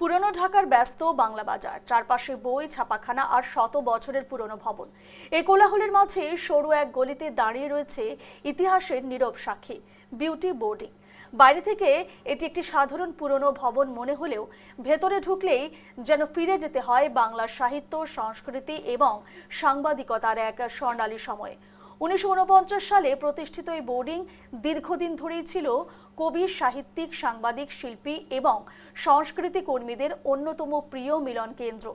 পুরনো ঢাকার ব্যস্ত বাংলা বাজার, চারপাশে বই, ছাপাখানা আর শত বছরের পুরনো ভবন। এই কোলাহলের মাঝে সরু এক গলিতে দাঁড়িয়ে রয়েছে ইতিহাসের নীরব সাক্ষী, বিউটি বোর্ডিং। বাইরে থেকে এটি একটি সাধারণ পুরনো ভবন মনে হলেও ভেতরে ঢুকলেই যেন ফিরে যেতে হয় বাংলার সাহিত্য, সংস্কৃতি এবং সাংবাদিকতার এক স্বর্ণালী সময়ে। 1949 সালে প্রতিষ্ঠিত এই বোর্ডিং দীর্ঘদিন ধরেই ছিল কবি, সাহিত্যিক, সাংবাদিক, শিল্পী এবং সংস্কৃতি কর্মীদের অন্যতম প্রিয় মিলন কেন্দ্র।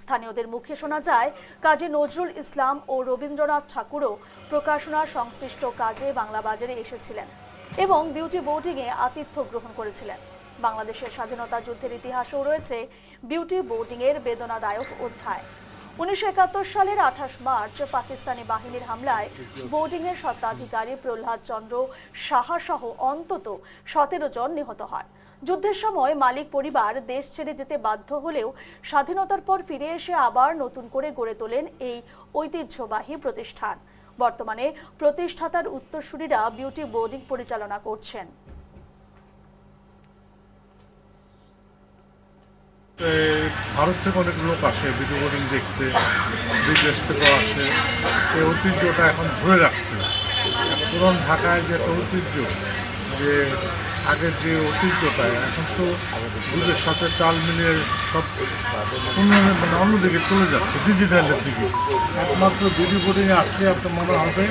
স্থানীয়দের মুখে শোনা যায়, কাজী নজরুল ইসলাম ও রবীন্দ্রনাথ ঠাকুরও প্রকাশনা সংশ্লিষ্ট কাজে বাংলা বাজারে এসেছিলেন এবং বিউটি বোর্ডিংয়ে আতিথ্য গ্রহণ করেছিলেন। বাংলাদেশের স্বাধীনতা যুদ্ধের ইতিহাসেও রয়েছে বিউটি বোর্ডিংয়ের বেদনাদায়ক অধ্যায়। 1971 সালের 28 মার্চ পাকিস্তানি বাহিনীর হামলায় বোর্ডিংয়ের স্বত্বাধিকারী প্রহ্লাদ চন্দ্র সাহা সহ অন্তত 17 জন নিহত হয়। যুদ্ধের সময় মালিক পরিবার দেশ ছেড়ে যেতে বাধ্য হলেও স্বাধীনতার পর ফিরে এসে আবার নতুন করে গড়ে তোলেন এই ঐতিহ্যবাহী প্রতিষ্ঠান। বর্তমানে প্রতিষ্ঠাতার উত্তরসূরিরা বিউটি বোর্ডিং পরিচালনা করছেন। ভারত থেকে অনেক লোক আসে বিউটি বোর্ডিং দেখতে, বিদেশ থেকেও আসে। এই ঐতিহ্যটা এখন ধরে রাখছে। পুরান ঢাকায় যে একটা ঐতিহ্য, যে আগের যে ঐতিহ্যটা এখন তো যুগের সাথে তাল মিলিয়ে সব মানে অন্যদিকে চলে যাচ্ছে, ডিজিটালের দিকে। একমাত্র বিউটি বোর্ডিংয়ে আসলে আপনার মনে হবে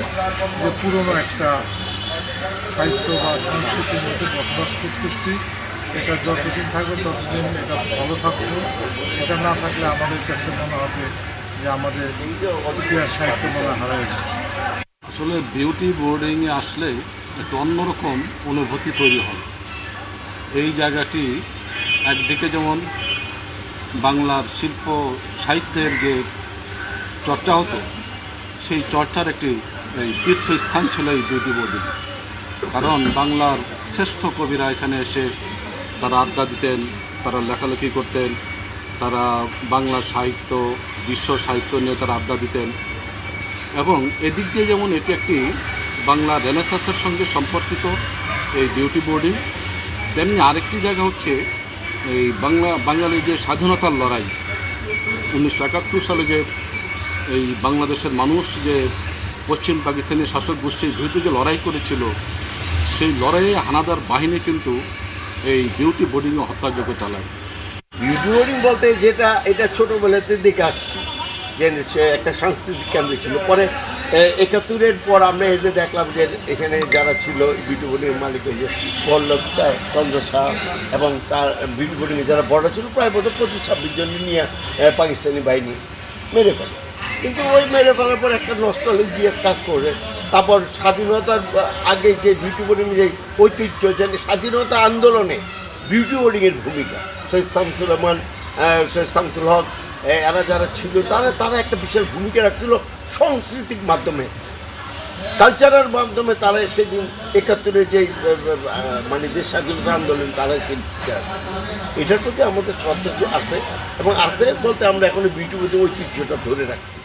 যে পুরনো একটা সাহিত্য বা সংস্কৃতির মধ্যে বসবাস করতেছি। এটা যতদিন থাকবে ততদিন এটা ভালো থাকবে। এটা না থাকলে আমাদের কাছে মনে হবে যে আমাদের ইতিহাস সাহিত্য মনে হারিয়ে যাবে। আসলে বিউটি বোর্ডিংয়ে আসলে একটা অন্যরকম অনুভূতি তৈরি হয়। এই জায়গাটি একদিকে যেমন বাংলার শিল্প সাহিত্যের যে চর্চা হতো, সেই চর্চার একটি তীর্থস্থান ছিল এই বিউটি বোর্ডিং। কারণ বাংলার শ্রেষ্ঠ কবিরা এখানে এসে তারা আড্ডা দিতেন, তারা লেখালেখি করতেন, তারা বাংলার সাহিত্য, বিশ্ব সাহিত্য নিয়ে তারা আড্ডা দিতেন। এবং এদিক দিয়ে যেমন এটি একটি বাংলা রেনেসাঁসের সঙ্গে সম্পর্কিত এই বিউটি বোর্ডিং, তেমনি আরেকটি জায়গা হচ্ছে এই বাঙালির যে স্বাধীনতার লড়াই। 1971 সালে যে এই বাংলাদেশের মানুষ যে পশ্চিম পাকিস্তানি শাসক গোষ্ঠীর বিরুদ্ধে যে লড়াই করেছিল, সেই লড়াইয়ে হানাদার বাহিনী কিন্তু এই বিউটি বোর্ডিংয়ে হত্যাযজ্ঞ চালায়। বিউটি বোর্ডিং বলতে যেটা, এটা ছোটোবেলাতে দেখে আসছি যে সে একটা সাংস্কৃতিক কেন্দ্র ছিল। পরে 71-এর পর আমরা এদের দেখলাম যে এখানে যারা ছিল বিউটি বোর্ডিংয়ের মালিক, ওই যে পল্লব চন্দ্র শাহ এবং তার বিউটি বোর্ডিংয়ে যারা বড় ছিল, প্রায় বোধ 25-26 জন নিয়ে পাকিস্তানি বাহিনী মেরে ফেলে। কিন্তু ওই মেরে ফেলার পর একটা নস্টালজিয়াস কাজ করে। তারপর স্বাধীনতার আগে যে বিউটি বোর্ডিংয়ের যে ঐতিহ্য, যে স্বাধীনতা আন্দোলনে বিউটি বোর্ডিংয়ের ভূমিকা, সৈয়দ শামসুল রহমান, সৈয়দ শামসুল হক, এরা যারা ছিল তারা একটা বিশাল ভূমিকা রাখছিল সাংস্কৃতিক মাধ্যমে, কালচারের মাধ্যমে। তারা সেদিন 71-এ যে মানে যে স্বাধীনতা আন্দোলন, তারা সেই এটার প্রতি আমাদের শ্রদ্ধা আছে এবং আছে বলতে আমরা এখনো বিউটি বোর্ডিং ঐতিহ্যটা ধরে রাখছি।